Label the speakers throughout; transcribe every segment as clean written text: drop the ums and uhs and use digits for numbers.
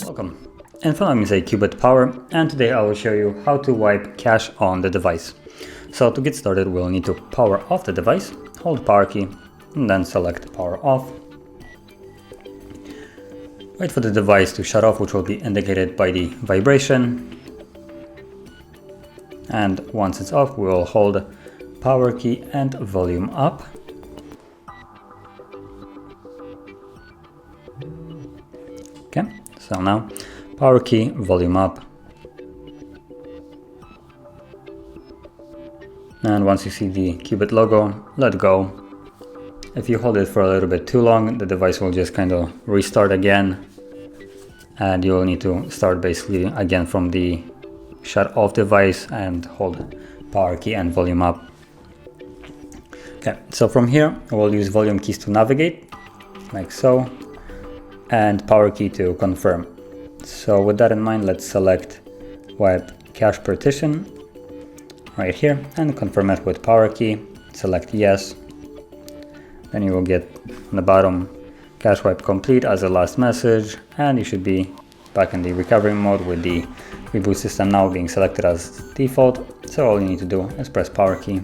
Speaker 1: Welcome. In front of me is a CUBOT Power, and today I will show you how to wipe cache on the device. So to get started, we'll need to power off the device, hold power key, and then select power off. Wait for the device to shut off, which will be indicated by the vibration. And once it's off, we will hold power key and volume up. Okay, so now power key, volume up. And once you see the CUBOT logo, let go. If you hold it for a little bit too long, the device will just kind of restart again. And you'll need to start basically again from the shut off device and hold power key and volume up. Okay, so from here, we'll use volume keys to navigate, like so, and power key to confirm. So with that in mind, let's select wipe cache partition right here and confirm it with power key. Select yes. Then you will get on the bottom cache wipe complete as a last message, and you should be back in the recovery mode with the reboot system now being selected as default. So all you need to do is press power key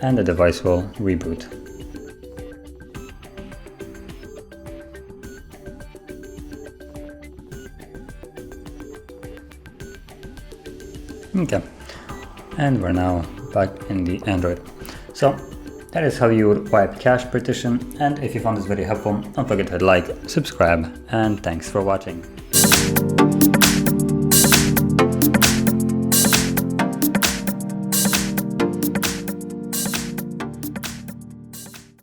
Speaker 1: and the device will reboot. Okay, and we're now back in the Android. So that is how you would wipe cache partition, and if you found this video helpful, don't forget to hit like, subscribe, and thanks for watching.